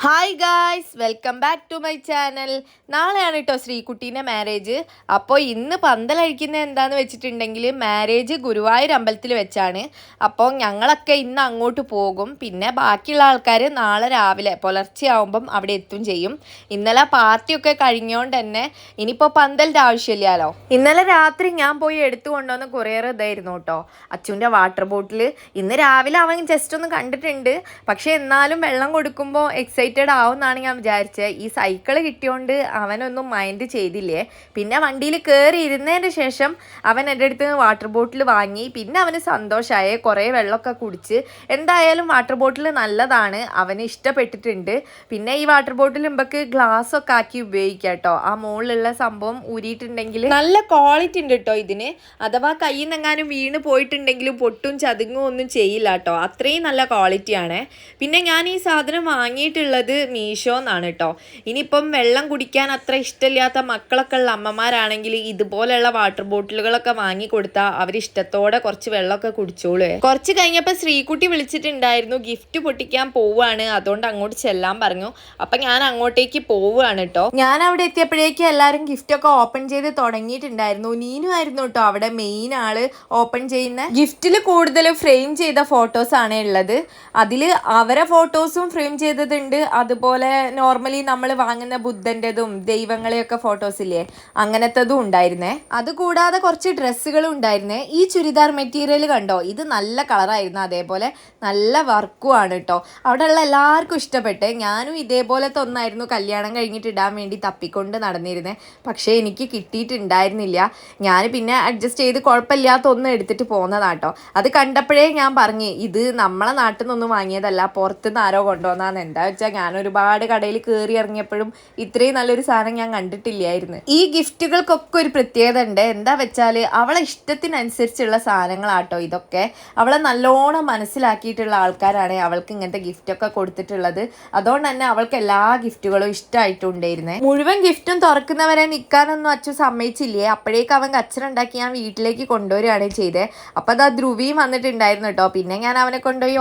Hi guys, welcome back to my channel. നാളെയാണ് കേട്ടോ ശ്രീകുട്ടീൻ്റെ marriage. അപ്പോൾ ഇന്ന് പന്തലഴിക്കുന്നത് എന്താണെന്ന് വെച്ചിട്ടുണ്ടെങ്കിൽ മാരേജ് ഗുരുവായൂർ അമ്പലത്തിൽ വെച്ചാണ്. അപ്പോൾ ഞങ്ങളൊക്കെ ഇന്ന് അങ്ങോട്ട് പോകും. പിന്നെ ബാക്കിയുള്ള ആൾക്കാർ നാളെ രാവിലെ പുലർച്ചെ ആകുമ്പം അവിടെ എത്തും ചെയ്യും. ഇന്നലെ പാർട്ടിയൊക്കെ കഴിഞ്ഞുകൊണ്ട് തന്നെ ഇനിയിപ്പോൾ പന്തലിൻ്റെ ആവശ്യമില്ലല്ലോ. ഇന്നലെ രാത്രി ഞാൻ പോയി എടുത്തു കൊണ്ടുവന്ന കൊറിയർ ഇതായിരുന്നു കേട്ടോ, അച്ചുവിൻ്റെ വാട്ടർ ബോട്ടിൽ. ഇന്ന് രാവിലെ അവൻ ജസ്റ്റ് ഒന്ന് കണ്ടിട്ടുണ്ട്. പക്ഷേ എന്നാലും വെള്ളം കൊടുക്കുമ്പോൾ എക്സൈറ്റഡ് ആവുമെന്നാണ് ഞാൻ വിചാരിച്ചത്. ഈ സൈക്കിൾ കിട്ടിയോണ്ട് അവനൊന്നും മൈൻഡ് ചെയ്തില്ലേ. പിന്നെ വണ്ടിയിൽ കയറി ഇരുന്നതിന് ശേഷം അവൻ എൻ്റെ അടുത്ത് വാട്ടർ ബോട്ടിൽ വാങ്ങി. പിന്നെ അവന് സന്തോഷമായി, കുറേ വെള്ളമൊക്കെ കുടിച്ച്. എന്തായാലും വാട്ടർ ബോട്ടിൽ നല്ലതാണ്, അവന് ഇഷ്ടപ്പെട്ടിട്ടുണ്ട്. പിന്നെ ഈ വാട്ടർ ബോട്ടിൽ നമുക്ക് ഗ്ലാസ്സൊക്കെ ആക്കി ഉപയോഗിക്കാം കേട്ടോ. ആ മുകളിലുള്ള സംഭവം ഊരിയിട്ടുണ്ടെങ്കിൽ നല്ല ക്വാളിറ്റി ഉണ്ട് കേട്ടോ ഇതിന്. അഥവാ കയ്യിൽ നിന്നെങ്ങാനും വീണ് പോയിട്ടുണ്ടെങ്കിലും പൊട്ടും ചതുങ്ങും ഒന്നും ചെയ്യില്ല കേട്ടോ, അത്രയും നല്ല ക്വാളിറ്റിയാണ്. പിന്നെ ഞാൻ ഈ സാധനം വാങ്ങിയിട്ടുള്ളത് മീഷോ എന്നാണ് കേട്ടോ. ഇനിയിപ്പം വെള്ളം കുടിക്കാൻ അത്ര ഇഷ്ടമില്ലാത്ത മക്കളൊക്കെ ഉള്ള അമ്മമാരാണെങ്കിൽ ഇതുപോലെയുള്ള വാട്ടർ ബോട്ടിലുകളൊക്കെ വാങ്ങി കൊടുത്താൽ അവരിഷ്ടത്തോടെ കുറച്ച് വെള്ളമൊക്കെ കുടിച്ചോളൂ. കുറച്ച് കഴിഞ്ഞപ്പോൾ ശ്രീകുട്ടി വിളിച്ചിട്ടുണ്ടായിരുന്നു, ഗിഫ്റ്റ് പൊട്ടിക്കാൻ പോവുകയാണ്, അതുകൊണ്ട് അങ്ങോട്ട് ചെല്ലാൻ പറഞ്ഞു. അപ്പം ഞാൻ അങ്ങോട്ടേക്ക് പോവുകയാണ് കേട്ടോ. ഞാൻ അവിടെ എത്തിയപ്പോഴേക്കും എല്ലാവരും ഗിഫ്റ്റൊക്കെ ഓപ്പൺ ചെയ്ത് തുടങ്ങിയിട്ടുണ്ടായിരുന്നു. നീനു ആയിരുന്നു കേട്ടോ അവിടെ മെയിൻ ആള് ഓപ്പൺ ചെയ്യുന്ന. ഗിഫ്റ്റിൽ കൂടുതൽ ഫ്രെയിം ചെയ്ത ഫോട്ടോസാണ് ഉള്ളത്. അതിൽ അവരെ ഫോട്ടോസും ഫ്രെയിം ചെയ്തതുണ്ട്, അതുപോലെ നോർമലി നമ്മൾ വാങ്ങുന്ന ബുദ്ധൻ്റെതും ദൈവങ്ങളെയൊക്കെ ഫോട്ടോസ് ഇല്ലേ, അങ്ങനത്തതും ഉണ്ടായിരുന്നേ. അതുകൂടാതെ കുറച്ച് ഡ്രസ്സുകളും ഉണ്ടായിരുന്നേ. ഈ ചുരിദാർ മെറ്റീരിയൽ കണ്ടോ, ഇത് നല്ല കളറായിരുന്നു, അതേപോലെ നല്ല വർക്കും ആണ് കേട്ടോ. അവിടെയുള്ള എല്ലാവർക്കും ഇഷ്ടപ്പെട്ട്. ഞാനും ഇതേപോലത്തെ ഒന്നായിരുന്നു കല്യാണം കഴിഞ്ഞിട്ട് ഇടാൻ വേണ്ടി തപ്പിക്കൊണ്ട് നടന്നിരുന്നേ. പക്ഷേ എനിക്ക് കിട്ടിയിട്ടുണ്ടായിരുന്നില്ല. ഞാൻ പിന്നെ അഡ്ജസ്റ്റ് ചെയ്ത് കുഴപ്പമില്ലാത്ത ഒന്നും എടുത്തിട്ട് പോകുന്നതാട്ടോ. അത് കണ്ടപ്പോഴേ ഞാൻ പറഞ്ഞു, ഇത് നമ്മളെ നാട്ടിൽ നിന്നൊന്നും വാങ്ങിയതല്ല, പുറത്തുനിന്ന് ആരോ കൊണ്ടുവന്നാന്ന്. എന്താ വെച്ചാൽ ഞാൻ ഒരുപാട് കടയിൽ കയറി ഇറങ്ങിയപ്പോഴും ഇത്രയും നല്ലൊരു സാധനം ഞാൻ കണ്ടിട്ടില്ലായിരുന്നു. ഈ ഗിഫ്റ്റുകൾക്കൊക്കെ ഒരു പ്രത്യേകത ഉണ്ട്. എന്താ വെച്ചാൽ അവളെ ഇഷ്ടത്തിനനുസരിച്ചുള്ള സാധനങ്ങളാട്ടോ ഇതൊക്കെ. അവളെ നല്ലോണം മനസ്സിലാക്കിയിട്ടുള്ള ആൾക്കാരാണ് അവൾക്ക് ഇങ്ങനത്തെ ഗിഫ്റ്റൊക്കെ കൊടുത്തിട്ടുള്ളത്. അതുകൊണ്ട് തന്നെ അവൾക്ക് എല്ലാ ഗിഫ്റ്റുകളും ഇഷ്ടമായിട്ടുണ്ടായിരുന്നേ. മുഴുവൻ ഗിഫ്റ്റും തുറക്കുന്നവരെ നിൽക്കാനൊന്നും അച്ചു സമ്മതിച്ചില്ലേ. അപ്പോഴേക്ക് അവൻ കച്ചറുണ്ടാക്കി ഞാൻ വീട്ടിലേക്ക് കൊണ്ടുവരികയാണ് ചെയ്തത്. അപ്പം അതാ ധ്രുവിയും വന്നിട്ടുണ്ടായിരുന്നു കേട്ടോ. പിന്നെ ഞാൻ അവനെ കൊണ്ടുപോയി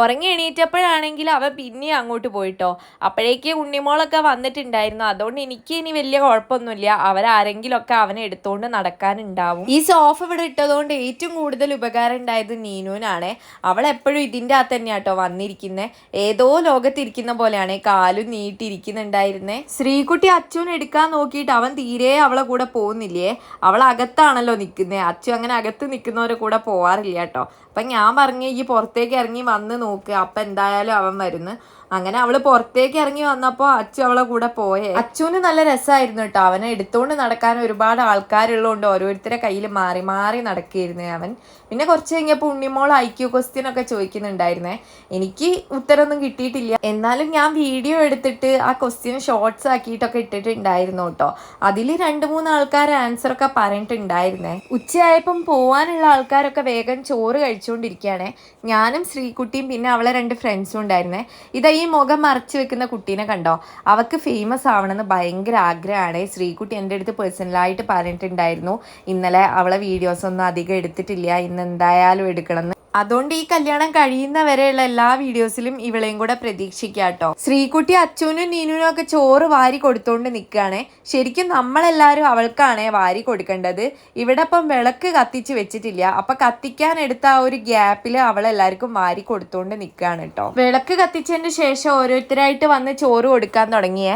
ഉറങ്ങി എണീറ്റപ്പോഴാണെങ്കിൽ അവൻ പിന്നെ അങ്ങോട്ട് പോയിട്ടോ. അപ്പോഴേക്ക് ഉണ്ണിമോളൊക്കെ വന്നിട്ടുണ്ടായിരുന്നു. അതുകൊണ്ട് എനിക്ക് ഇനി വലിയ കുഴപ്പമൊന്നുമില്ല, അവരാരെങ്കിലുമൊക്കെ അവനെ എടുത്തുകൊണ്ട് നടക്കാനുണ്ടാവും. ഈ സോഫ ഇവിടെ ഇട്ടതുകൊണ്ട് ഏറ്റവും കൂടുതൽ ഉപകാരം ഉണ്ടായത് നീനുവിനാണ്. അവൾ എപ്പോഴും ഇതിൻ്റെ അകത്ത് തന്നെയാണ് കേട്ടോ വന്നിരിക്കുന്നത്. ഏതോ ലോകത്തിരിക്കുന്ന പോലെയാണ്, കാലും നീട്ടിയിരിക്കുന്നുണ്ടായിരുന്നേ. ശ്രീകുട്ടി അച്ചുവിനെ എടുക്കാൻ നോക്കിയിട്ട് അവൻ തീരെ അവളെ കൂടെ പോകുന്നില്ലേ. അവൾ അകത്താണല്ലോ നിൽക്കുന്നത്, അച്ചു അങ്ങനെ അകത്ത് നിൽക്കുന്നവരെ കൂടെ പോവാറില്ല കേട്ടോ. അപ്പം ഞാൻ പറഞ്ഞു, ഈ പുറത്തേക്ക് ഇറങ്ങി വന്ന് നോക്ക്, അപ്പം എന്തായാലും അവൻ വരുന്നു. അങ്ങനെ അവള് പുറത്തേക്ക് ഇറങ്ങി വന്നപ്പോൾ അച്ചു അവളെ കൂടെ പോയേ. അച്ചുവിന് നല്ല രസമായിരുന്നു കേട്ടോ. അവനെ എടുത്തുകൊണ്ട് നടക്കാൻ ഒരുപാട് ആൾക്കാരുള്ളതുകൊണ്ട് ഓരോരുത്തരെ കയ്യിൽ മാറി മാറി നടക്കുകയായിരുന്നു അവൻ. പിന്നെ കുറച്ച് കഴിഞ്ഞപ്പോൾ ഉണ്ണിമോൾ IQ ക്വസ്റ്റ്യൻ ഒക്കെ ചോദിക്കുന്നുണ്ടായിരുന്നേ. എനിക്ക് ഉത്തരമൊന്നും കിട്ടിയിട്ടില്ല, എന്നാലും ഞാൻ വീഡിയോ എടുത്തിട്ട് ആ ക്വസ്റ്റ്യൻ ഷോർട്സ് ആക്കിയിട്ടൊക്കെ ഇട്ടിട്ടുണ്ടായിരുന്നു കേട്ടോ. അതിൽ 2-3 ആൾക്കാർ ആൻസറൊക്കെ പറഞ്ഞിട്ടുണ്ടായിരുന്നേ. ഉച്ചയായപ്പം പോവാനുള്ള ആൾക്കാരൊക്കെ വേഗം ചോറ് കഴിച്ചുകൊണ്ടിരിക്കുകയാണേ. ഞാനും ശ്രീകുട്ടിയും പിന്നെ അവളെ 2 ഫ്രണ്ട്സും ഉണ്ടായിരുന്നേ. ഇതാ ഈ മുഖം മറച്ചു വെക്കുന്ന കുട്ടീനെ കണ്ടോ, അവൾക്ക് ഫേമസ് ആവണമെന്ന് ഭയങ്കര ആഗ്രഹമാണ്. ശ്രീകുട്ടി എൻ്റെ അടുത്ത് പേഴ്സണലായിട്ട് പറഞ്ഞിട്ടുണ്ടായിരുന്നു, ഇന്നലെ അവളെ വീഡിയോസൊന്നും അധികം എടുത്തിട്ടില്ല, ഇന്ന് എന്തായാലും എടുക്കണം. അതുകൊണ്ട് ഈ കല്യാണം കഴിയുന്നവരെയുള്ള എല്ലാ വീഡിയോസിലും ഇവളെയും കൂടെ പ്രതീക്ഷിക്കുക കേട്ടോ. ശ്രീകുട്ടി അച്ചുവിനും നീനുവിനും ഒക്കെ ചോറ് വാരി കൊടുത്തോണ്ട് നിൽക്കുകയാണ്. ശരിക്കും നമ്മളെല്ലാവരും അവൾക്കാണ് വാരി കൊടുക്കേണ്ടത്. ഇവിടെ ഇപ്പം വിളക്ക് കത്തിച്ച് വെച്ചിട്ടില്ല, അപ്പം കത്തിക്കാൻ എടുത്ത ആ ഒരു ഗ്യാപ്പിൽ അവളെല്ലാവർക്കും വാരി കൊടുത്തോണ്ട് നിൽക്കുകയാണ് കേട്ടോ. വിളക്ക് കത്തിച്ചതിന് ശേഷം ഓരോരുത്തരായിട്ട് വന്ന് ചോറ് കൊടുക്കാൻ തുടങ്ങിയേ.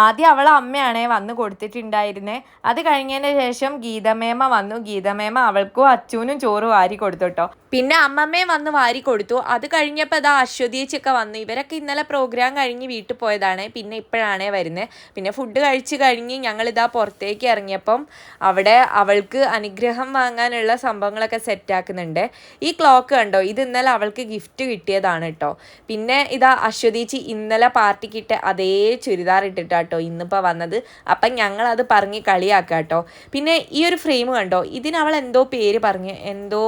ആദ്യം അവളെ അമ്മയാണേ വന്ന് കൊടുത്തിട്ടുണ്ടായിരുന്നേ. അത് കഴിഞ്ഞതിന് ശേഷം ഗീതമേമ വന്നു. ഗീതമേമ അവൾക്കും അച്ചുവിനും ചോറ് വാരി കൊടുത്തു കേട്ടോ. പിന്നെ അമ്മമ്മയും വന്ന് വാരി കൊടുത്തു. അത് കഴിഞ്ഞപ്പോൾ അതാ അശ്വതിയേച്ചൊക്കെ വന്നു. ഇവരൊക്കെ ഇന്നലെ പ്രോഗ്രാം കഴിഞ്ഞ് വീട്ടിൽ പോയതാണ്, പിന്നെ ഇപ്പോഴാണ് വരുന്നത്. പിന്നെ ഫുഡ് കഴിച്ച് കഴിഞ്ഞ് ഞങ്ങളിതാ പുറത്തേക്ക് ഇറങ്ങിയപ്പം അവിടെ അവൾക്ക് അനുഗ്രഹം വാങ്ങാനുള്ള സംഭവങ്ങളൊക്കെ സെറ്റാക്കുന്നുണ്ട്. ഈ ക്ലോക്ക് കണ്ടോ, ഇത് ഇന്നലെ അവൾക്ക് ഗിഫ്റ്റ് കിട്ടിയതാണ് കേട്ടോ. പിന്നെ ഇതാ അശ്വതിയേച്ചി ഇന്നലെ പാർട്ടിക്കിട്ട അതേ ചുരിദാർ ഇട്ടിട്ടാട്ടോ ഇന്നിപ്പോൾ വന്നത്. അപ്പം ഞങ്ങളത് പറഞ്ഞ് കളിയാക്കാം കേട്ടോ. പിന്നെ ഈ ഒരു ഫ്രെയിം കണ്ടോ, ഇതിനവൾ എന്തോ പേര് പറഞ്ഞ്, എന്തോ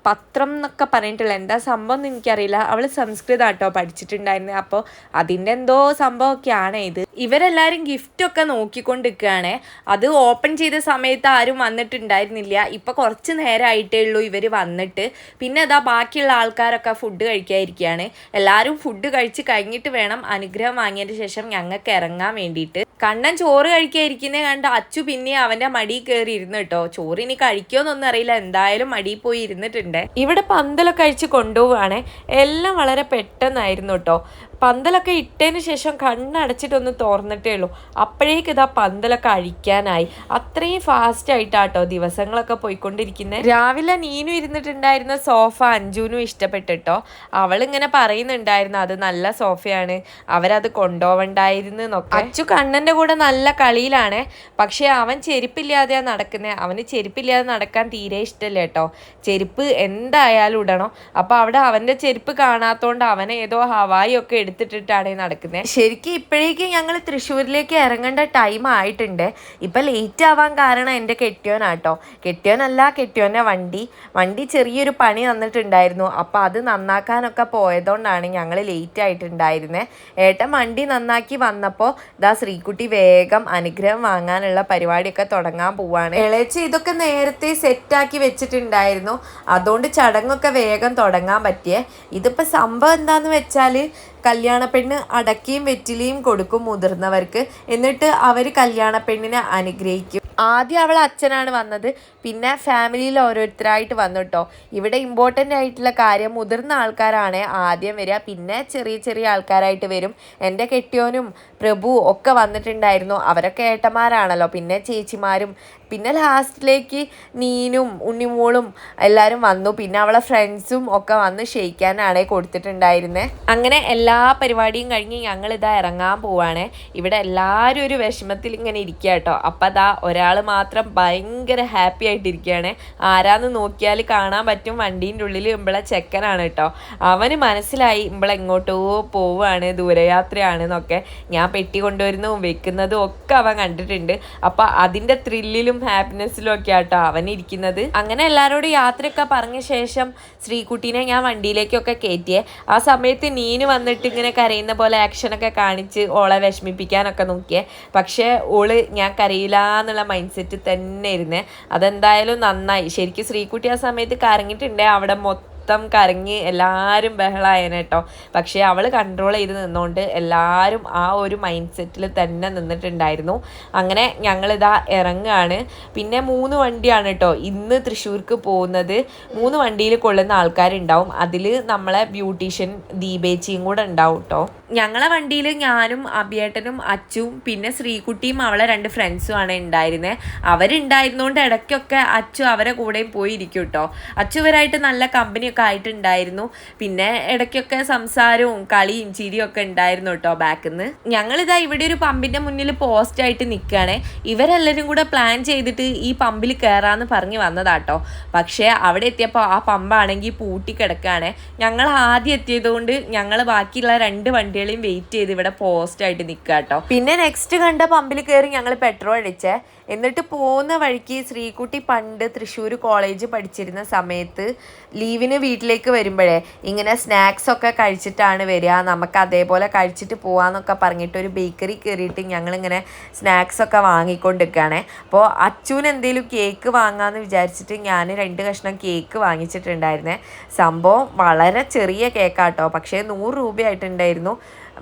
പത്രം എന്നൊക്കെ പറഞ്ഞിട്ടുള്ള എന്താ സംഭവം എന്ന് എനിക്കറിയില്ല. അവൾ സംസ്കൃതം കേട്ടോ പഠിച്ചിട്ടുണ്ടായിരുന്നത്. അപ്പോൾ അതിൻ്റെ എന്തോ സംഭവമൊക്കെയാണ് ഇത്. ഇവരെല്ലാവരും ഗിഫ്റ്റൊക്കെ നോക്കിക്കൊണ്ടിരിക്കുകയാണ്. അത് ഓപ്പൺ ചെയ്ത സമയത്ത് ആരും വന്നിട്ടുണ്ടായിരുന്നില്ല. ഇപ്പോൾ കുറച്ച് നേരമായിട്ടേ ഉള്ളൂ ഇവർ വന്നിട്ട്. പിന്നെ അതാ ബാക്കിയുള്ള ആൾക്കാരൊക്കെ ഫുഡ് കഴിക്കാതിരിക്കുകയാണ്. എല്ലാവരും ഫുഡ് കഴിച്ച് കഴിഞ്ഞിട്ട് വേണം അനുഗ്രഹം വാങ്ങിയതിന് ശേഷം ഞങ്ങൾക്ക് ഇറങ്ങാൻ വേണ്ടിയിട്ട്. കണ്ണൻ ചോറ് കഴിക്കാതിരിക്കുന്നത് കണ്ട് അച്ചു പിന്നെ അവൻ്റെ മടിയിൽ കയറി ഇരുന്നു കേട്ടോ. ചോറ് ഇനി കഴിക്കുമോന്നൊന്നും അറിയില്ല, എന്തായാലും മടിയിൽ പോയി ഇരുന്നിട്ടുണ്ട്. ഇവിടെ പന്തലൊക്കെ കഴിച്ച് കൊണ്ടുപോവുകയാണ്. എല്ലാം വളരെ പെട്ടെന്നായിരുന്നു കേട്ടോ. പന്തലൊക്കെ ഇട്ടതിന് ശേഷം കണ്ണടച്ചിട്ടൊന്ന് തുറന്നിട്ടേ ഉള്ളൂ, അപ്പോഴേക്ക് ഇതാ പന്തലൊക്കെ അഴിക്കാനായി. അത്രയും ഫാസ്റ്റായിട്ടാട്ടോ ദിവസങ്ങളൊക്കെ പോയിക്കൊണ്ടിരിക്കുന്നത്. രാവിലെ നീനു ഇരുന്നിട്ടുണ്ടായിരുന്ന സോഫ അഞ്ജുനും ഇഷ്ടപ്പെട്ടിട്ടോ. അവളിങ്ങനെ പറയുന്നുണ്ടായിരുന്നു അത് നല്ല സോഫയാണ്, അവരത് കൊണ്ടുപോവണ്ടായിരുന്നു എന്നൊക്കെ. അച്ചു കണ്ണൻ്റെ കൂടെ നല്ല കളിയിലാണ്. പക്ഷേ അവൻ ചെരുപ്പില്ലാതെയാണ് നടക്കുന്നത്. അവന് ചെരുപ്പില്ലാതെ നടക്കാൻ തീരെ ഇഷ്ടമല്ല കേട്ടോ. ചെരുപ്പ് എന്തായാലും ഇടണം. അപ്പോൾ അവിടെ അവൻ്റെ ചെരുപ്പ് കാണാത്തതുകൊണ്ട് അവനെ ഏതോ ഹവായി ഒക്കെ എടുത്തിട്ടിട്ടാണ് നടക്കുന്നത്. ശരിക്കും ഇപ്പോഴേക്കും ഞങ്ങൾ തൃശ്ശൂരിലേക്ക് ഇറങ്ങേണ്ട ടൈം ആയിട്ടുണ്ട്. ഇപ്പം ലേറ്റ് ആവാൻ കാരണം എൻ്റെ കെട്ടിയോനാട്ടോ. കെട്ടിയോൻ്റെ വണ്ടി ചെറിയൊരു പണി തന്നിട്ടുണ്ടായിരുന്നു. അപ്പോൾ അത് നന്നാക്കാനൊക്കെ പോയതുകൊണ്ടാണ് ഞങ്ങൾ ലേറ്റ് ആയിട്ടുണ്ടായിരുന്നത്. ഏട്ടൻ വണ്ടി നന്നാക്കി വന്നപ്പോൾ ഇതാ ശ്രീകുട്ടി വേഗം അനുഗ്രഹം വാങ്ങാനുള്ള പരിപാടിയൊക്കെ തുടങ്ങാൻ പോവാണ്. ഇളയച്ചി ഇതൊക്കെ നേരത്തെ സെറ്റാക്കി വെച്ചിട്ടുണ്ടായിരുന്നു. അതുകൊണ്ട് ചടങ്ങൊക്കെ വേഗം തുടങ്ങാൻ പറ്റിയേ. ഇതിപ്പോൾ സംഭവം എന്താണെന്ന് വെച്ചാൽ കല്യാണപ്പെണ്ണ് അടക്കയും വെറ്റിലയും കൊടുക്കും മുതിർന്നവർക്ക്. എന്നിട്ട് അവർ കല്യാണപ്പെണ്ണിനെ അനുഗ്രഹിക്കും. ആദ്യം അവൾ അച്ഛനാണ് വന്നത്, പിന്നെ ഫാമിലിയിൽ ഓരോരുത്തരായിട്ട് വന്നു കേട്ടോ. ഇവിടെ ഇമ്പോർട്ടൻ്റ് ആയിട്ടുള്ള കാര്യം മുതിർന്ന ആൾക്കാരാണ് ആദ്യം വരിക, പിന്നെ ചെറിയ ചെറിയ ആൾക്കാരായിട്ട് വരും. എൻ്റെ കെട്ടിയോനും പ്രഭു ഒക്കെ വന്നിട്ടുണ്ടായിരുന്നു. അവരൊക്കെ ഏട്ടന്മാരാണല്ലോ. പിന്നെ ചേച്ചിമാരും, പിന്നെ ലാസ്റ്റിലേക്ക് നീനും ഉണ്ണിമോളും എല്ലാവരും വന്നു. പിന്നെ അവളെ ഫ്രണ്ട്സും ഒക്കെ വന്ന് ക്ഷയിക്കാനാണ് കൊടുത്തിട്ടുണ്ടായിരുന്നത്. അങ്ങനെ എല്ലാ പരിപാടിയും കഴിഞ്ഞ് ഞങ്ങളിതാ ഇറങ്ങാൻ പോവാണ്. ഇവിടെ എല്ലാവരും ഒരു വിഷമത്തിൽ ഇങ്ങനെ ഇരിക്കുക കേട്ടോ. അപ്പം അതാ ഒരാൾ മാത്രം ഭയങ്കര ഹാപ്പി ആയിട്ടിരിക്കുകയാണ്. ആരാന്ന് നോക്കിയാൽ കാണാൻ പറ്റും വണ്ടീൻ്റെ ഉള്ളിൽ ഇമ്പളെ ചെക്കനാണ് കേട്ടോ. അവന് മനസ്സിലായി ഇമ്പളെങ്ങോട്ടോ പോവുകയാണ്, ദൂരയാത്രയാണെന്നൊക്കെ. ഞാൻ പെട്ടി കൊണ്ടുവരുന്നതും വെക്കുന്നതും ഒക്കെ അവൻ കണ്ടിട്ടുണ്ട്. അപ്പം അതിൻ്റെ ത്രില്ലിലും ഹാപ്പിനെസ്സിലും ഒക്കെ ആട്ടോ അവൻ ഇരിക്കുന്നത്. അങ്ങനെ എല്ലാവരോടും യാത്രയൊക്കെ പറഞ്ഞ ശേഷം ശ്രീകുട്ടീനെ ഞാൻ വണ്ടിയിലേക്കൊക്കെ കയറ്റിയേ. ആ സമയത്ത് നീന് വന്നിട്ട് ഇങ്ങനെ കരയുന്ന പോലെ ആക്ഷനൊക്കെ കാണിച്ച് ഓളെ വിഷമിപ്പിക്കാനൊക്കെ നോക്കിയേ. പക്ഷേ ഓള് ഞാൻ കരയില്ല എന്നുള്ള മൈൻഡ് സെറ്റ് തന്നെ ഇരുന്നേ. അതെന്തായാലും നന്നായി. ശരിക്കും ശ്രീകുട്ടി ആ സമയത്ത് കരങ്ങിയിട്ടുണ്ടേ അവിടെ മൊത്തം കരങ്ങി എല്ലാവരും ബഹളായനെ കേട്ടോ. പക്ഷേ അവൾ കൺട്രോൾ ചെയ്ത് നിന്നുകൊണ്ട് എല്ലാവരും ആ ഒരു മൈൻഡ് സെറ്റിൽ തന്നെ നിന്നിട്ടുണ്ടായിരുന്നു. അങ്ങനെ ഞങ്ങളിതാ ഇറങ്ങുകയാണ്. പിന്നെ 3 വണ്ടിയാണ് കേട്ടോ ഇന്ന് തൃശ്ശൂർക്ക് പോകുന്നത്. 3 വണ്ടിയിൽ കൊള്ളുന്ന ആൾക്കാരുണ്ടാവും. അതിൽ നമ്മളെ ബ്യൂട്ടീഷ്യൻ ദീപേച്ചിയും കൂടെ ഉണ്ടാവും കേട്ടോ. ഞങ്ങളെ വണ്ടിയിൽ ഞാനും അഭിയേട്ടനും അച്ചും പിന്നെ ശ്രീകുട്ടിയും അവളെ 2 ഫ്രണ്ട്സും ആണ് ഉണ്ടായിരുന്നത്. അവരുണ്ടായിരുന്നതുകൊണ്ട് ഇടയ്ക്കൊക്കെ അച്ചു അവരെ കൂടെയും പോയിരിക്കും കേട്ടോ. അച്ചു ഇവരായിട്ട് നല്ല കമ്പനിയൊക്കെ ആയിട്ടുണ്ടായിരുന്നു. പിന്നെ ഇടയ്ക്കൊക്കെ സംസാരവും കളിയും ചിരിയും ഒക്കെ ഉണ്ടായിരുന്നു കേട്ടോ ബാക്കിൽ നിന്ന്. ഞങ്ങളിതാ ഇവിടെ ഒരു പമ്പിൻ്റെ മുന്നിൽ പോസ്റ്റായിട്ട് നിൽക്കുകയാണ്. ഇവരെല്ലാവരും കൂടെ പ്ലാൻ ചെയ്തിട്ട് ഈ പമ്പിൽ കയറാമെന്ന് പറഞ്ഞ് വന്നതാട്ടോ. പക്ഷേ അവിടെ എത്തിയപ്പോൾ ആ പമ്പാണെങ്കിൽ പൂട്ടിക്കിടക്കുകയാണ്. ഞങ്ങൾ ആദ്യം എത്തിയതുകൊണ്ട് ഞങ്ങൾ ബാക്കിയുള്ള 2 വണ്ടികളെയും വെയിറ്റ് ചെയ്ത് ഇവിടെ പോസ്റ്റായിട്ട് നിൽക്കുക കേട്ടോ. പിന്നെ നെക്സ്റ്റ് കണ്ട പമ്പിൽ കയറി ഞങ്ങൾ പെട്രോൾ അടിച്ചേ. എന്നിട്ട് പോകുന്ന വഴിക്ക് ശ്രീകുട്ടി പണ്ട് തൃശ്ശൂർ കോളേജ് പഠിച്ചിരുന്ന സമയത്ത് ലീവിന് വീട്ടിലേക്ക് വരുമ്പോഴേ ഇങ്ങനെ സ്നാക്സൊക്കെ കഴിച്ചിട്ടാണ് വരിക, നമുക്ക് അതേപോലെ കഴിച്ചിട്ട് പോകാമെന്നൊക്കെ പറഞ്ഞിട്ട് ഒരു ബേക്കറി കയറിയിട്ട് ഞങ്ങളിങ്ങനെ സ്നാക്സൊക്കെ വാങ്ങിക്കൊണ്ടിരിക്കുകയാണ്. അപ്പോൾ അച്ഛന് എന്തെങ്കിലും കേക്ക് വാങ്ങാമെന്ന് വിചാരിച്ചിട്ട് ഞാൻ 2 കഷ്ണം കേക്ക് വാങ്ങിച്ചിട്ടുണ്ടായിരുന്നേ. സംഭവം വളരെ ചെറിയ കേക്കാട്ടോ, പക്ഷേ 100 രൂപയായിട്ടുണ്ടായിരുന്നു.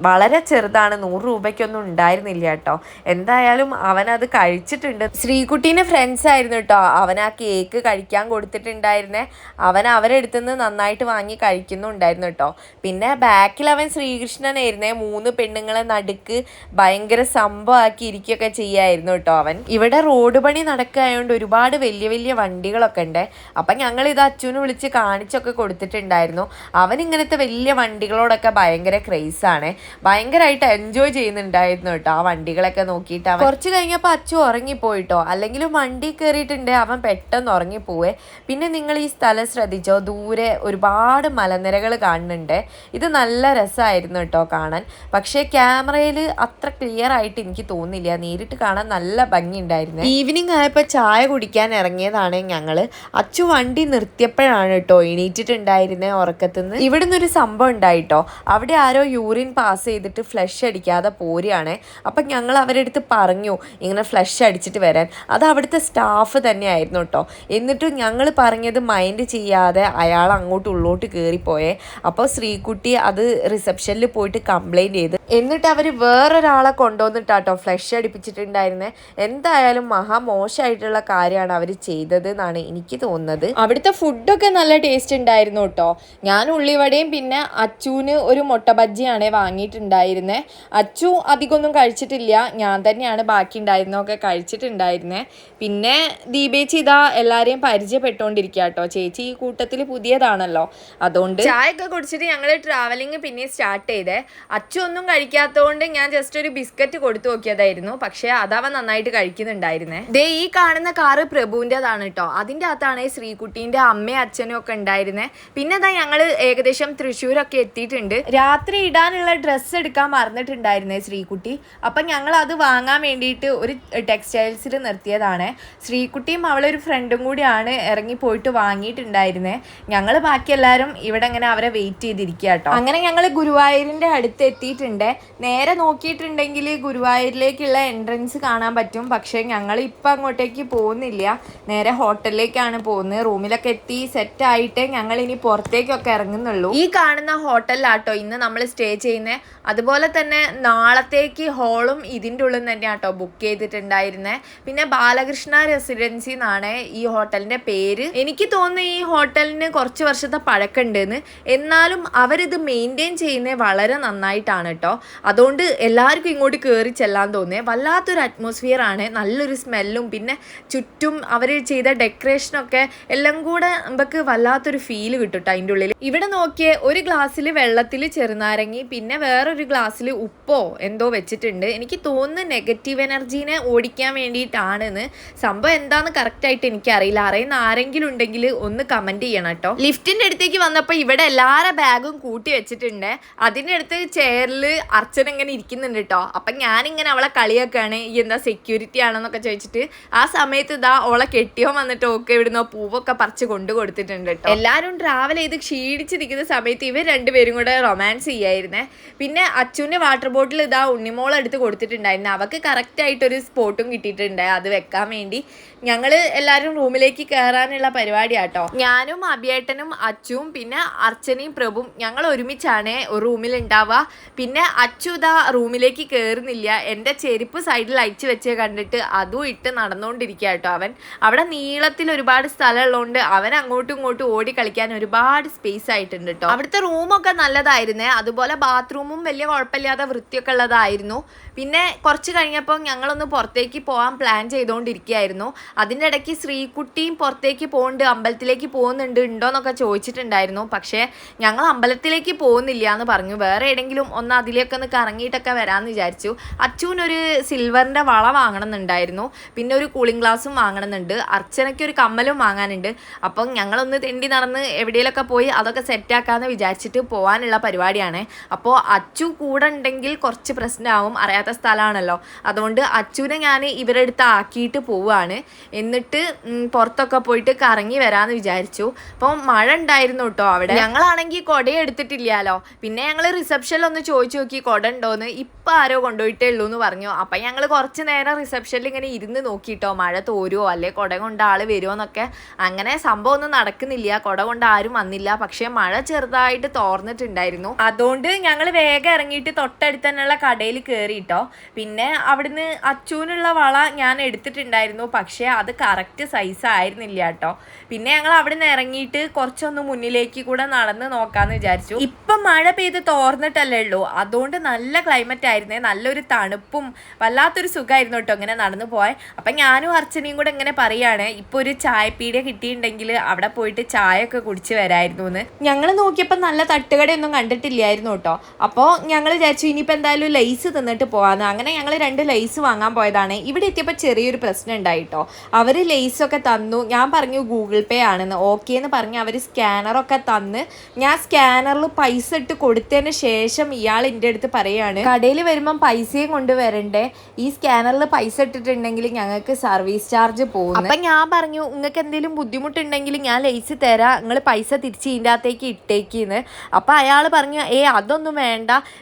വളരെ ചെറുതാണ്, 100 രൂപയ്ക്കൊന്നും ഉണ്ടായിരുന്നില്ല കേട്ടോ. എന്തായാലും അവനത് കഴിച്ചിട്ടുണ്ട്. ശ്രീകുട്ടീൻ്റെ ഫ്രണ്ട്സ് ആയിരുന്നു കേട്ടോ അവൻ ആ കേക്ക് കഴിക്കാൻ കൊടുത്തിട്ടുണ്ടായിരുന്നേ. അവൻ അവരെടുത്തു നിന്ന് നന്നായിട്ട് വാങ്ങി കഴിക്കുന്നുണ്ടായിരുന്നു കേട്ടോ. പിന്നെ ബാക്കിൽ അവൻ ശ്രീകൃഷ്ണനായിരുന്നേ. 3 പെണ്ണുങ്ങളെ നടുക്ക് ഭയങ്കര സംഭവമാക്കി ഇരിക്കുകയൊക്കെ ചെയ്യായിരുന്നു കേട്ടോ അവൻ. ഇവിടെ റോഡ് പണി നടക്കുകയായതുകൊണ്ട് ഒരുപാട് വലിയ വലിയ വണ്ടികളൊക്കെ ഉണ്ട്. അപ്പം ഞങ്ങളിത് അച്ഛനെ വിളിച്ച് കാണിച്ചൊക്കെ കൊടുത്തിട്ടുണ്ടായിരുന്നു. അവൻ ഇങ്ങനത്തെ വലിയ വണ്ടികളോടൊക്കെ ഭയങ്കര ക്രേസാണ്. ഭയങ്കരമായിട്ട് എൻജോയ് ചെയ്യുന്നുണ്ടായിരുന്നു കേട്ടോ ആ വണ്ടികളൊക്കെ നോക്കിയിട്ട്. കുറച്ച് കഴിഞ്ഞപ്പോൾ അച്ചു ഉറങ്ങിപ്പോയിട്ടോ, അല്ലെങ്കിലും വണ്ടി കയറിയിട്ടുണ്ട് അവൻ പെട്ടെന്ന് ഉറങ്ങിപ്പോവേ. പിന്നെ നിങ്ങൾ ഈ സ്ഥലം ശ്രദ്ധിച്ചോ, ദൂരെ ഒരുപാട് മലനിരകൾ കാണുന്നുണ്ട്. ഇത് നല്ല രസമായിരുന്നു കേട്ടോ കാണാൻ. പക്ഷേ ക്യാമറയിൽ അത്ര ക്ലിയർ ആയിട്ട് എനിക്ക് തോന്നില്ല, നേരിട്ട് കാണാൻ നല്ല ഭംഗിയുണ്ടായിരുന്നു. ഈവനിങ് ആയപ്പോൾ ചായ കുടിക്കാൻ ഇറങ്ങിയതാണ് ഞങ്ങൾ. അച്ചു വണ്ടി നിർത്തിയപ്പോഴാണ് കേട്ടോ എണീറ്റിട്ടുണ്ടായിരുന്നത് ഉറക്കത്തുനിന്ന്. ഇവിടെ നിന്നൊരു സംഭവം ഉണ്ടായിട്ടോ, അവിടെ ആരോ യൂറിൻ പാസ് ചെയ്തിട്ട് ഫ്ലഷ് അടിക്കാതെ പോരുകയാണ്. അപ്പം ഞങ്ങൾ അവരുടെ അടുത്ത് പറഞ്ഞു ഇങ്ങനെ ഫ്ലഷ് അടിച്ചിട്ട് വരാൻ. അത് അവിടുത്തെ സ്റ്റാഫ് തന്നെയായിരുന്നു കേട്ടോ. എന്നിട്ട് ഞങ്ങൾ പറഞ്ഞത് മൈൻഡ് ചെയ്യാതെ അയാൾ അങ്ങോട്ട് ഉള്ളോട്ട് കയറിപ്പോയേ. അപ്പോൾ ശ്രീകുട്ടി അത് റിസപ്ഷനിൽ പോയിട്ട് കംപ്ലൈൻറ്റ് ചെയ്ത്, എന്നിട്ട് അവർ വേറൊരാളെ കൊണ്ടുവന്നിട്ടാട്ടോ ഫ്ലഷ് അടിപ്പിച്ചിട്ടുണ്ടായിരുന്നത്. എന്തായാലും മഹാമോശമായിട്ടുള്ള കാര്യമാണ് അവർ ചെയ്തത് എന്നാണ് എനിക്ക് തോന്നുന്നത്. അവിടുത്തെ ഫുഡൊക്കെ നല്ല ടേസ്റ്റ് ഉണ്ടായിരുന്നു കേട്ടോ. ഞാൻ ഉള്ളിവടയും പിന്നെ അച്ചുവിന് ഒരു മുട്ട ബജ്ജിയാണ് വാങ്ങിയിട്ടുണ്ടായിരുന്നത്. അച്ചു അധികമൊന്നും കഴിച്ചിട്ടില്ല, ഞാൻ തന്നെയാണ് ബാക്കി ഉണ്ടായിരുന്നൊക്കെ കഴിച്ചിട്ടുണ്ടായിരുന്നത്. പിന്നെ ദീപേച്ചി ഇതാ എല്ലാവരെയും പരിചയപ്പെട്ടുകൊണ്ടിരിക്കുക കേട്ടോ. ചേച്ചി ഈ കൂട്ടത്തിൽ പുതിയതാണല്ലോ, അതുകൊണ്ട് ചായയൊക്കെ കുടിച്ചിട്ട് ഞങ്ങൾ ട്രാവലിംഗ് പിന്നെ സ്റ്റാർട്ട് ചെയ്തേ. അച്ചു ഒന്നും കഴിക്കാത്തതുകൊണ്ട് ഞാൻ ജസ്റ്റ് ഒരു ബിസ്ക്കറ്റ് കൊടുത്തു നോക്കിയതായിരുന്നു, പക്ഷേ അതവൻ നന്നായിട്ട് കഴിക്കുന്നുണ്ടായിരുന്നേ. ദേ ഈ കാണുന്ന കാറ് പ്രഭുവിൻ്റെതാണ് കേട്ടോ. അതിൻ്റെ അകത്താണ് ശ്രീകുട്ടീൻ്റെ അമ്മയും അച്ഛനും ഒക്കെ ഉണ്ടായിരുന്നത്. പിന്നെ അതാ ഞങ്ങൾ ഏകദേശം തൃശ്ശൂരൊക്കെ എത്തിയിട്ടുണ്ട്. രാത്രി ഇടാനുള്ള ഡ്രസ്സ് എടുക്കാൻ മറന്നിട്ടുണ്ടായിരുന്നേ ശ്രീകുട്ടി. അപ്പം ഞങ്ങൾ അത് വാങ്ങാൻ വേണ്ടിയിട്ട് ഒരു ടെക്സ്റ്റൈൽസിൽ നിർത്തിയതാണ്. ശ്രീകുട്ടിയും അവളൊരു ഫ്രണ്ടും കൂടിയാണ് ഇറങ്ങി പോയിട്ട് വാങ്ങിയിട്ടുണ്ടായിരുന്നത്. ഞങ്ങൾ ബാക്കി എല്ലാവരും ഇവിടെ ഇങ്ങനെ അവരെ വെയിറ്റ് ചെയ്തിരിക്കുക കേട്ടോ. അങ്ങനെ ഞങ്ങൾ ഗുരുവായൂരിൻ്റെ അടുത്ത് എത്തിയിട്ടുണ്ട്. നേരെ നോക്കിയിട്ടുണ്ടെങ്കിൽ ഗുരുവായൂരിലേക്കുള്ള എൻട്രൻസ് കാണാൻ പറ്റും. പക്ഷേ ഞങ്ങൾ ഇപ്പം അങ്ങോട്ടേക്ക് പോകുന്നില്ല, നേരെ ഹോട്ടലിലേക്കാണ് പോകുന്നത്. റൂമിലൊക്കെ എത്തി സെറ്റായിട്ട് ഞങ്ങൾ ഇനി പുറത്തേക്കൊക്കെ ഇറങ്ങുന്നുള്ളൂ. ഈ കാണുന്ന ഹോട്ടലിലാട്ടോ ഇന്ന് നമ്മൾ സ്റ്റേ ചെയ്യുന്നത്. അതുപോലെ തന്നെ നാളത്തേക്ക് ഹോളും ഇതിൻ്റെ ഉള്ളിൽ തന്നെയാണ് കേട്ടോ ബുക്ക് ചെയ്തിട്ടുണ്ടായിരുന്നത്. പിന്നെ ബാലകൃഷ്ണ റെസിഡൻസി എന്നാണ് ഈ ഹോട്ടലിൻ്റെ പേര്. എനിക്ക് തോന്നുന്നു ഈ ഹോട്ടലിന് കുറച്ച് വർഷത്തെ പഴക്കമുണ്ടെന്ന്, എന്നാലും അവരിത് മെയിൻറ്റെയിൻ ചെയ്യുന്നത് വളരെ നന്നായിട്ടാണ് കേട്ടോ. അതുകൊണ്ട് എല്ലാവർക്കും ഇങ്ങോട്ട് കയറി ചെല്ലാൻ തോന്നിയത്. വല്ലാത്തൊരു അറ്റ്മോസ്ഫിയർ ആണ്, നല്ലൊരു സ്മെല്ലും പിന്നെ ചുറ്റും അവർ ചെയ്ത ഡെക്കറേഷനൊക്കെ എല്ലാം കൂടെ നമുക്ക് വല്ലാത്തൊരു ഫീല് കിട്ടും കേട്ടോ അതിൻ്റെ ഉള്ളിൽ. ഇവിടെ നോക്കിയേ, ഒരു ഗ്ലാസ്സിൽ വെള്ളത്തിൽ ചെറുനാരങ്ങി പിന്നെ വേറൊരു ഗ്ലാസ്സിൽ ഉപ്പോ എന്തോ വെച്ചിട്ടുണ്ട്. എനിക്ക് തോന്നുന്നു നെഗറ്റീവ് എനർജീനെ ഓടിക്കാൻ വേണ്ടിയിട്ടാണെന്ന്. സംഭവം എന്താണെന്ന് കറക്റ്റായിട്ട് എനിക്കറിയില്ല. അറിയുന്ന ആരെങ്കിലും ഉണ്ടെങ്കിൽ ഒന്ന് കമൻറ്റ് ചെയ്യണം കേട്ടോ. ലിഫ്റ്റിൻ്റെ അടുത്തേക്ക് വന്നപ്പോൾ ഇവിടെ എല്ലാവരുടെ ബാഗും കൂട്ടി വെച്ചിട്ടുണ്ട്. അതിൻ്റെ അടുത്ത് ചെയറിൽ അർച്ചന ഇങ്ങനെ ഇരിക്കുന്നുണ്ട് കേട്ടോ. അപ്പം ഞാനിങ്ങനെ അവളെ കളിയൊക്കെയാണ്, ഈ എന്താ സെക്യൂരിറ്റി ആണെന്നൊക്കെ ചോദിച്ചിട്ട്. ആ സമയത്ത് ഇതാ ഓളെ കെട്ടിയോ വന്നിട്ട് ഒക്കെ ഇവിടുന്ന് പൂവൊക്കെ പറിച്ച് കൊണ്ടു കൊടുത്തിട്ടുണ്ട് കേട്ടോ. എല്ലാവരും ട്രാവൽ ചെയ്ത് ക്ഷീണിച്ചിരിക്കുന്ന സമയത്ത് ഇവർ രണ്ടുപേരും കൂടെ റൊമാൻസ് ചെയ്യായിരുന്നേ. പിന്നെ അച്ചുവിൻ്റെ വാട്ടർ ബോട്ടിൽ ഇതാ ഉണ്ണിമോളെടുത്ത് കൊടുത്തിട്ടുണ്ടായിരുന്നു. അവൾക്ക് കറക്റ്റായിട്ടൊരു സ്പോട്ടും കിട്ടിയിട്ടുണ്ട് അത് വെക്കാൻ വേണ്ടി. ഞങ്ങൾ എല്ലാവരും റൂമിലേക്ക് കയറാനുള്ള പരിപാടിയാട്ടോ. ഞാനും അഭിയേട്ടനും അച്ചുവും പിന്നെ അർച്ചനയും പ്രഭുവും ഞങ്ങൾ ഒരുമിച്ചാണ് ഒരു റൂമിൽ ഉണ്ടാവുക. പിന്നെ അച്ചു ഇതാ റൂമിലേക്ക് കയറുന്നില്ല. എൻ്റെ ചെരുപ്പ് സൈഡിൽ അയച്ചു വെച്ച് കണ്ടിട്ട് അതും ഇട്ട് നടന്നുകൊണ്ടിരിക്കുക കേട്ടോ. അവൻ അവിടെ നീളത്തിൽ ഒരുപാട് സ്ഥലമുള്ളതുകൊണ്ട് അവൻ അങ്ങോട്ടും ഇങ്ങോട്ടും ഓടി കളിക്കാൻ ഒരുപാട് സ്പേസ് ആയിട്ടുണ്ട് കേട്ടോ. അവിടുത്തെ റൂമൊക്കെ നല്ലതായിരുന്നേ. അതുപോലെ ബാത്റൂമും വലിയ കുഴപ്പമില്ലാതെ വൃത്തിയൊക്കെ ഉള്ളതായിരുന്നു. പിന്നെ കുറച്ച് കഴിഞ്ഞപ്പോൾ ഞങ്ങളൊന്ന് പുറത്തേക്ക് പോകാൻ പ്ലാൻ ചെയ്തുകൊണ്ടിരിക്കുകയായിരുന്നു. അതിൻ്റെ ഇടയ്ക്ക് ശ്രീകുട്ടിയും പുറത്തേക്ക് പോകുന്നുണ്ട്, അമ്പലത്തിലേക്ക് പോകുന്നുണ്ട് ഉണ്ടോയെന്നൊക്കെ ചോദിച്ചിട്ടുണ്ടായിരുന്നു. പക്ഷേ ഞങ്ങൾ അമ്പലത്തിലേക്ക് പോകുന്നില്ല എന്ന് പറഞ്ഞു. വേറെ എവിടെയെങ്കിലും ഒന്ന് അതിലേക്ക് ഒന്ന് കറങ്ങിയിട്ടൊക്കെ വരാമെന്ന് വിചാരിച്ചു. അച്ചുവിനൊരു സിൽവറിൻ്റെ വള വാങ്ങണമെന്നുണ്ടായിരുന്നു, പിന്നെ ഒരു കൂളിംഗ് ഗ്ലാസും വാങ്ങണമെന്നുണ്ട്, അർച്ചനയ്ക്ക് ഒരു കമ്മലും വാങ്ങാനുണ്ട്. അപ്പം ഞങ്ങളൊന്ന് തെണ്ടി നടന്ന് എവിടെയെങ്കിലൊക്കെ പോയി അതൊക്കെ സെറ്റാക്കാമെന്ന് വിചാരിച്ചിട്ട് പോകാനുള്ള പരിപാടിയാണ്. അപ്പോൾ അച്ചു കൂടെ ഉണ്ടെങ്കിൽ കുറച്ച് പ്രശ്നമാവും, അറിയാത്ത സ്ഥലമാണല്ലോ. അതുകൊണ്ട് അച്ചുവിനെ ഞാൻ ഇവരുടെ അടുത്ത് ആക്കിയിട്ട് പോവുകയാണ്. എന്നിട്ട് പുറത്തൊക്കെ പോയിട്ട് കറങ്ങി വരാമെന്ന് വിചാരിച്ചു. അപ്പം മഴ ഉണ്ടായിരുന്നു കേട്ടോ അവിടെ. ഞങ്ങളാണെങ്കിൽ കുട എടുത്തിട്ടില്ലല്ലോ. പിന്നെ ഞങ്ങൾ റിസപ്ഷനിൽ ഒന്ന് ചോദിച്ചു നോക്കി കുട ഉണ്ടോയെന്ന്. ഇപ്പം ആരോ കൊണ്ടുപോയിട്ടേ ഉള്ളൂ എന്ന് പറഞ്ഞു. അപ്പം ഞങ്ങൾ കുറച്ച് നേരം റിസപ്ഷനിൽ ഇങ്ങനെ ഇരുന്ന് നോക്കിയിട്ടോ മഴ തോരുമോ അല്ലെ കുട കൊണ്ട് ആൾ വരുമോ എന്നൊക്കെ. അങ്ങനെ സംഭവം ഒന്നും നടക്കുന്നില്ല, കുട കൊണ്ട് ആരും വന്നില്ല. പക്ഷേ മഴ ചെറുതായിട്ട് തോർന്നിട്ടുണ്ടായിരുന്നു. അതുകൊണ്ട് ഞങ്ങൾ വേഗം ഇറങ്ങിയിട്ട് തൊട്ടടുത്ത് തന്നെയുള്ള കടയിൽ കയറിയിട്ടോ. പിന്നെ അവിടുന്ന് അച്ചൂനുള്ള വള ഞാൻ എടുത്തിട്ടുണ്ടായിരുന്നു, പക്ഷേ അത് കറക്റ്റ് സൈസ് ആയിരുന്നില്ല കേട്ടോ. പിന്നെ ഞങ്ങൾ അവിടെ നിന്ന് ഇറങ്ങിയിട്ട് കുറച്ചൊന്ന് മുന്നിലേക്ക് കൂടെ നടന്ന് നോക്കാമെന്ന് വിചാരിച്ചു. ഇപ്പം മഴ പെയ്ത് തോർന്നിട്ടല്ലേ ഉള്ളൂ, അതുകൊണ്ട് നല്ല ക്ലൈമറ്റ് ആയിരുന്നേ, നല്ലൊരു തണുപ്പും വല്ലാത്തൊരു സുഖമായിരുന്നു കേട്ടോ ഇങ്ങനെ നടന്നു പോയാൽ. അപ്പം ഞാനും അർച്ചനയും കൂടെ ഇങ്ങനെ പറയുകയാണ്, ഇപ്പോൾ ഒരു ചായപ്പീടിയ കിട്ടിയിട്ടുണ്ടെങ്കിൽ അവിടെ പോയിട്ട് ചായ ഒക്കെ കുടിച്ച് വരായിരുന്നു എന്ന്. ഞങ്ങൾ നോക്കിയപ്പോൾ നല്ല തട്ടുകടയൊന്നും കണ്ടിട്ടില്ലായിരുന്നു കേട്ടോ. അപ്പോൾ ഞങ്ങൾ വിചാരിച്ചു ഇനിയിപ്പോൾ എന്തായാലും ലൈസ് തിന്നിട്ട് പോകാമെന്ന്. അങ്ങനെ ഞങ്ങൾ 2 ലൈസ് വാങ്ങാൻ പോയതാണ്. ഇവിടെ എത്തിയപ്പോൾ ചെറിയൊരു പ്രശ്നം ഉണ്ടായിട്ടോ. അവർ ലൈസൊക്കെ തന്നു. ഞാൻ പറഞ്ഞു ഗൂഗിൾ പേ ആണെന്ന്. ഓക്കെ എന്ന് പറഞ്ഞ് അവർ സ്കാനറൊക്കെ തന്ന് ഞാൻ സ്കാനറിൽ പൈസ ഇട്ട് കൊടുത്തതിന് ശേഷം ഇയാൾ എൻ്റെ അടുത്ത് പറയുകയാണ്, കടയിൽ വരുമ്പം പൈസയും കൊണ്ട് വരണ്ടേ, ഈ സ്കാനറിൽ പൈസ ഇട്ടിട്ടുണ്ടെങ്കിൽ ഞങ്ങൾക്ക് സർവീസ് ചാർജ് പോകും. അപ്പം ഞാൻ പറഞ്ഞു നിങ്ങൾക്ക് എന്തെങ്കിലും ബുദ്ധിമുട്ടുണ്ടെങ്കിൽ ഞാൻ ലൈസ് തരാം, നിങ്ങൾ പൈസ തിരിച്ച് ഇതിൻ്റെ അകത്തേക്ക് ഇട്ടേക്കിന്ന്. അപ്പോൾ അയാൾ പറഞ്ഞു അതൊന്നും വേണ്ട.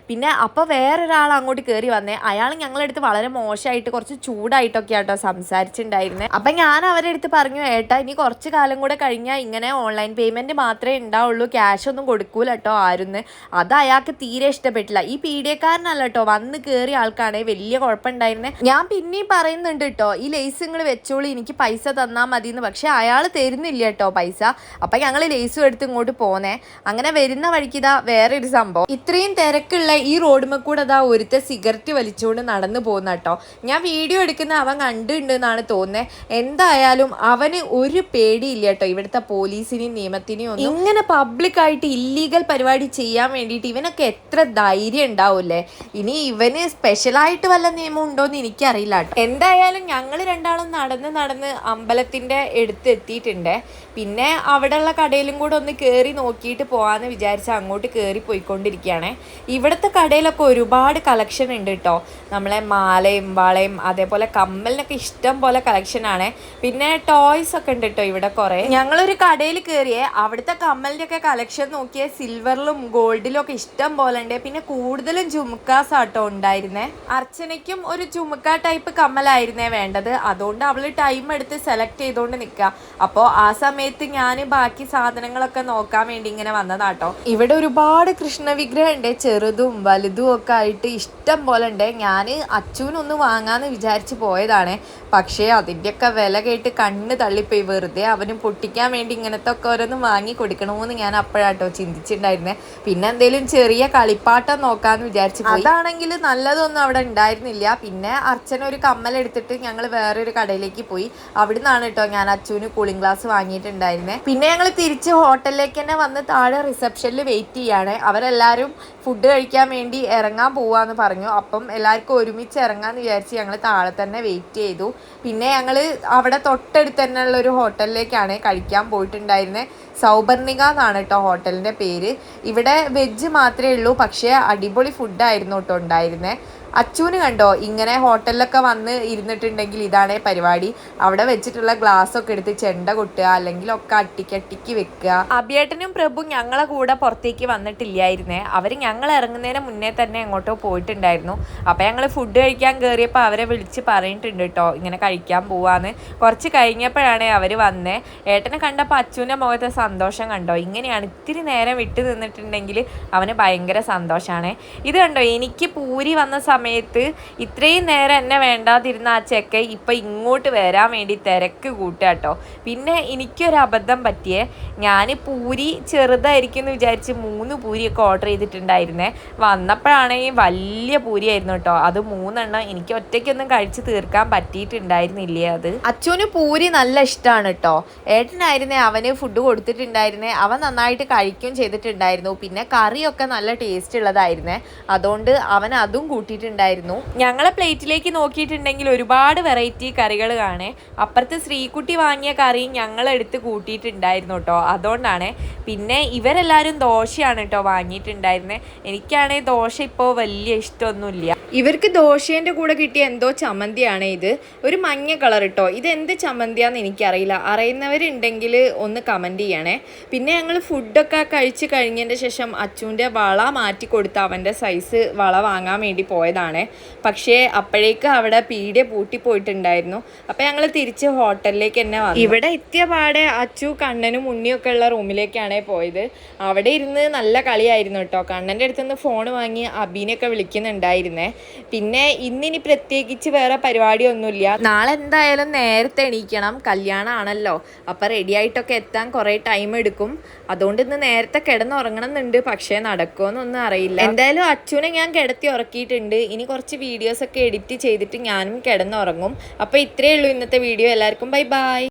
പിന്നെ അപ്പോൾ വേറൊരാൾ അങ്ങോട്ട് കയറി വന്നേ. അയാൾ ഞങ്ങളുടെ അടുത്ത് വളരെ മോശമായിട്ട് കുറച്ച് ചൂടായിട്ടൊക്കെ ആട്ടോ സംസാരിച്ചിട്ടുണ്ടായിരുന്നത്. അപ്പം ഞാൻ അവരുടെ അടുത്ത് പറഞ്ഞു ഏട്ടാ ഇനി കുറച്ച് കാലം കൂടെ കഴിഞ്ഞാൽ ഇങ്ങനെ ഓൺലൈൻ പേയ്മെൻറ്റ് മാത്രമേ ഉണ്ടാവുള്ളൂ, ക്യാഷ് ഒന്നും കൊടുക്കൂല കേട്ടോ ആരുന്ന്. അത് അയാൾക്ക് തീരെ ഇഷ്ടപ്പെട്ടില്ല. ഈ പീഡിയക്കാരനല്ല കേട്ടോ, വന്ന് കയറിയ ആൾക്കാണ്, വലിയ കുഴപ്പമുണ്ടായിരുന്നത്. ഞാൻ പിന്നെയും പറയുന്നുണ്ട് കേട്ടോ ഈ ലേസ് നിങ്ങൾ വെച്ചോളൂ, എനിക്ക് പൈസ തന്നാൽ മതി എന്ന്. പക്ഷേ അയാൾ തരുന്നില്ല കേട്ടോ പൈസ. അപ്പം ഞങ്ങൾ ലേസും എടുത്ത് ഇങ്ങോട്ട് പോന്നേ. അങ്ങനെ വരുന്ന വഴിക്ക് ഇതാ വേറെ ഒരു സംഭവം. ഇത്രയും തിരക്കുള്ള ഈ റോഡുമ്മ കൂടെ അതാ ഒരുത്തെ സിഗരറ്റ് വലിച്ചുകൊണ്ട് നടന്നു പോകുന്ന കേട്ടോ. ഞാൻ വീഡിയോ എടുക്കുന്ന അവൻ കണ്ടിട്ടുണ്ട് എന്നാണ് തോന്നുന്നത്. എന്തായാലും അവന് ഒരു പേടിയില്ല കേട്ടോ ഇവിടുത്തെ പോലീസിനെയും നിയമത്തിനെയും ഒന്നും. ഇങ്ങനെ പബ്ലിക്കായിട്ട് ഇല്ലീഗൽ പരിപാടി ചെയ്യാൻ വേണ്ടിയിട്ട് ഇവനൊക്കെ എത്ര ധൈര്യം ഉണ്ടാവൂല്ലേ. ഇനി ഇവന് സ്പെഷ്യലായിട്ട് വല്ല നിയമം ഉണ്ടോയെന്ന് എനിക്കറിയില്ല കേട്ടോ. എന്തായാലും ഞങ്ങൾ രണ്ടാളും നടന്ന് അമ്പലത്തിൻ്റെ അടുത്ത് എത്തിയിട്ടുണ്ട്. പിന്നെ അവിടെയുള്ള കടയിലും കൂടെ ഒന്ന് കയറി നോക്കിയിട്ട് പോകാമെന്ന് വിചാരിച്ച് അങ്ങോട്ട് കയറി പോയിക്കൊണ്ടിരിക്കുകയാണ്. ഇവിടുത്തെ കടയിലൊക്കെ ഒരുപാട് കളക്ഷൻ ഉണ്ട് കേട്ടോ. നമ്മളെ മാലയും വളയും അതേപോലെ കമ്മലിനൊക്കെ ഇഷ്ടം പോലെ കളക്ഷനാണ്. പിന്നെ ടോയ്സ് ഒക്കെ ഉണ്ട് കേട്ടോ ഇവിടെ കുറേ. ഞങ്ങളൊരു കടയിൽ കയറിയേ, അവിടുത്തെ കമ്മലിൻ്റെ ഒക്കെ കളക്ഷൻ നോക്കിയേ സിൽവറിലും ഗോൾഡിലും ഒക്കെ ഇഷ്ടം പോലെ ഉണ്ട്. പിന്നെ കൂടുതലും ജുമുക്കാസ് ആട്ടോ ഉണ്ടായിരുന്നേ. അർച്ചനയ്ക്കും ഒരു ജുമുക്ക ടൈപ്പ് കമ്മലായിരുന്നേ വേണ്ടത്. അതുകൊണ്ട് അവൾ ടൈം എടുത്ത് സെലക്ട് ചെയ്തുകൊണ്ട് നിൽക്കുക. അപ്പോൾ ആ സമയത്ത് ഞാൻ ബാക്കി സാധനങ്ങളൊക്കെ നോക്കാൻ വേണ്ടി ഇങ്ങനെ വന്നതാട്ടോ. ഇവിടെ ഒരുപാട് കൃഷ്ണ വിഗ്രഹം ഉണ്ട്, ചെറുതും വലുതും ഒക്കെ ആയിട്ട് ഇഷ്ടം പോലെ ഉണ്ട്. ഞാൻ അച്ഛനൊന്ന് വാങ്ങാമെന്ന് വിചാരിച്ച് പോയതാണ്. പക്ഷേ അതിൻ്റെയൊക്കെ വില കേട്ട് കണ്ണ് തള്ളിപ്പോയി. വെറുതെ അവന് പൊട്ടിക്കാൻ വേണ്ടി ഇങ്ങനത്തെ ഒക്കെ ഓരോന്ന് വാങ്ങി കൊടുക്കണമെന്ന് ഞാൻ അപ്പോഴാട്ടോ ചിന്തിച്ചിട്ടുണ്ടായിരുന്നേ. പിന്നെ എന്തെങ്കിലും ചെറിയ കളിപ്പാട്ടം നോക്കാമെന്ന് വിചാരിച്ചു. അതാണെങ്കിൽ നല്ലതൊന്നും അവിടെ ഉണ്ടായിരുന്നില്ല. പിന്നെ അർച്ചന ഒരു കമ്മലെടുത്തിട്ട് ഞങ്ങൾ വേറൊരു കടയിലേക്ക് പോയി. അവിടെ നിന്നാണ് കേട്ടോ ഞാൻ അച്ഛന് കൂളിംഗ് ഗ്ലാസ് വാങ്ങിയിട്ടുണ്ടായിരുന്നത്. പിന്നെ ഞങ്ങൾ തിരിച്ച് ഹോട്ടലിലേക്ക് തന്നെ വന്ന് താഴെ റിസപ്ഷനിൽ വെയിറ്റ് ചെയ്യാണ്. അവരെല്ലാവരും ഫുഡ് കഴിക്കാൻ വേണ്ടി ഇറങ്ങാൻ പോവാന്ന് പറഞ്ഞു. അപ്പം എല്ലാവർക്കും ഒരുമിച്ച് ഇറങ്ങാമെന്ന് വിചാരിച്ച് ഞങ്ങൾ താഴെ തന്നെ വെയിറ്റ് ചെയ്തു. പിന്നെ ഞങ്ങൾ അവിടെ തൊട്ടടുത്ത് തന്നെ ഉള്ള ഒരു ഹോട്ടലിലേക്കാണ് കഴിക്കാൻ പോയിട്ടുണ്ടായിരുന്നത്. സൗപർണിക എന്നാണ് കേട്ടോ ഹോട്ടലിൻ്റെ പേര്. ഇവിടെ വെജ് മാത്രമേ ഉള്ളൂ, പക്ഷേ അടിപൊളി ഫുഡായിരുന്നു കേട്ടോ ഉണ്ടായിരുന്നത്. അച്ചൂന് കണ്ടോ ഇങ്ങനെ ഹോട്ടലിലൊക്കെ വന്ന് ഇരുന്നിട്ടുണ്ടെങ്കിൽ ഇതാണ് പരിപാടി. അവിടെ വെച്ചിട്ടുള്ള ഗ്ലാസ് ഒക്കെ എടുത്ത് ചെണ്ട കൊട്ടുക, അല്ലെങ്കിൽ ഒക്കെ അട്ടിക്കട്ടിക്ക് വെക്കുക. അഭിയേട്ടനും പ്രഭു ഞങ്ങളെ കൂടെ പുറത്തേക്ക് വന്നിട്ടില്ലായിരുന്നേ. അവർ ഞങ്ങൾ ഇറങ്ങുന്നതിന് മുന്നേ തന്നെ എങ്ങോട്ടോ പോയിട്ടുണ്ടായിരുന്നു. അപ്പം ഞങ്ങൾ ഫുഡ് കഴിക്കാൻ കയറിയപ്പോൾ അവരെ വിളിച്ച് പറഞ്ഞിട്ടുണ്ട് കേട്ടോ ഇങ്ങനെ കഴിക്കാൻ പോവാന്ന്. കുറച്ച് കഴിഞ്ഞപ്പോഴാണ് അവർ വന്നേ. ഏട്ടനെ കണ്ടപ്പോൾ അച്ചൂൻ്റെ മുഖത്തെ സന്തോഷം കണ്ടോ. ഇങ്ങനെയാണ്, ഇത്തിരി നേരം വിട്ട് നിന്നിട്ടുണ്ടെങ്കിൽ അവന് ഭയങ്കര സന്തോഷമാണ്. ഇത് കണ്ടോ, എനിക്ക് പൂരി വന്ന സമയത്ത് ഇത്രയും നേരം എന്നെ വേണ്ടാതിരുന്ന ആ ചെക്ക ഇപ്പം ഇങ്ങോട്ട് വരാൻ വേണ്ടി തിരക്ക് കൂട്ടാട്ടോ. പിന്നെ എനിക്കൊരു അബദ്ധം പറ്റിയേ, ഞാൻ പൂരി ചെറുതായിരിക്കും എന്ന് വിചാരിച്ച് 3 പൂരിയൊക്കെ ഓർഡർ ചെയ്തിട്ടുണ്ടായിരുന്നേ. വന്നപ്പോഴാണെങ്കിൽ വലിയ പൂരിയായിരുന്നു കേട്ടോ. അത് 3 എണ്ണം എനിക്ക് ഒറ്റയ്ക്കൊന്നും കഴിച്ച് തീർക്കാൻ പറ്റിയിട്ടുണ്ടായിരുന്നില്ലേ. അത് അച്ഛന് പൂരി നല്ല ഇഷ്ടമാണ് കേട്ടോ. ഏട്ടനായിരുന്നേ അവന് ഫുഡ് കൊടുത്തിട്ടുണ്ടായിരുന്നേ. അവൻ നന്നായിട്ട് കഴിക്കുകയും ചെയ്തിട്ടുണ്ടായിരുന്നു. പിന്നെ കറിയൊക്കെ നല്ല ടേസ്റ്റ് ഉള്ളതായിരുന്നേ. അതുകൊണ്ട് അവൻ അതും കൂട്ടിയിട്ടുണ്ടായിരുന്നു. ഞങ്ങളെ പ്ലേറ്റിലേക്ക് നോക്കിയിട്ടുണ്ടെങ്കിൽ ഒരുപാട് വെറൈറ്റി കറികൾ കാണേ. അപ്പുറത്ത് ശ്രീകുട്ടി വാങ്ങിയ കറി ഞങ്ങളെടുത്ത് കൂട്ടിയിട്ടുണ്ടായിരുന്നു കേട്ടോ. അതുകൊണ്ടാണ്. പിന്നെ ഇവരെല്ലാവരും ദോശയാണ് കേട്ടോ വാങ്ങിയിട്ടുണ്ടായിരുന്നത്. എനിക്കാണെങ്കിൽ ദോശ ഇപ്പോൾ വലിയ ഇഷ്ടമൊന്നുമില്ല. ഇവർക്ക് ദോശേൻ്റെ കൂടെ കിട്ടിയ എന്തോ ചമ്മന്തിയാണ് ഇത്. ഒരു മഞ്ഞ കളർ കേട്ടോ. ഇതെന്ത് ചമ്മന്തിയാന്ന് എനിക്കറിയില്ല. അറിയുന്നവരുണ്ടെങ്കിൽ ഒന്ന് കമൻറ്റ് ചെയ്യണേ. പിന്നെ ഞങ്ങൾ ഫുഡൊക്കെ കഴിച്ച് കഴിഞ്ഞതിൻ്റെ ശേഷം അച്ചുവിൻ്റെ വള മാറ്റി കൊടുത്ത് അവൻ്റെ സൈസ് വള വാങ്ങാൻ വേണ്ടി പോയതാണ്. പക്ഷേ അപ്പോഴേക്ക് അവിടെ പീടിയ പൂട്ടിപ്പോയിട്ടുണ്ടായിരുന്നു. അപ്പം ഞങ്ങൾ തിരിച്ച് ഹോട്ടലിലേക്ക് തന്നെ വന്നു. ഇവിടെ എത്തിയ പാടെ അച്ചു കണ്ണനും ഉണ്ണിയൊക്കെ ഉള്ള റൂമിലേക്കാണ് പോയത്. അവിടെ ഇരുന്ന് നല്ല കളിയായിരുന്നു കേട്ടോ. കണ്ണൻ്റെ അടുത്തുനിന്ന് ഫോൺ വാങ്ങി അബീനെയൊക്കെ വിളിക്കുന്നുണ്ടായിരുന്നേ. പിന്നെ ഇന്നിനി പ്രത്യേകിച്ച് വേറെ പരിപാടിയൊന്നുമില്ല. നാളെ എന്തായാലും നേരത്തെ എണീക്കണം, കല്യാണമാണല്ലോ. അപ്പം റെഡി ആയിട്ടൊക്കെ എത്താൻ കുറേ ടൈം എടുക്കും. അതുകൊണ്ട് ഇന്ന് നേരത്തെ കിടന്നുറങ്ങണം എന്നുണ്ട്. പക്ഷേ നടക്കുമെന്നൊന്നും അറിയില്ല. എന്തായാലും അച്ചുവിനെ ഞാൻ കിടത്തി ഉറക്കിയിട്ടുണ്ട്. ഇനി കുറച്ച് വീഡിയോസൊക്കെ എഡിറ്റ് ചെയ്തിട്ട് ഞാനും കിടന്നുറങ്ങും. അപ്പോൾ ഇത്രയേ ഉള്ളൂ ഇന്നത്തെ വീഡിയോ. എല്ലാവർക്കും ബൈ ബൈ.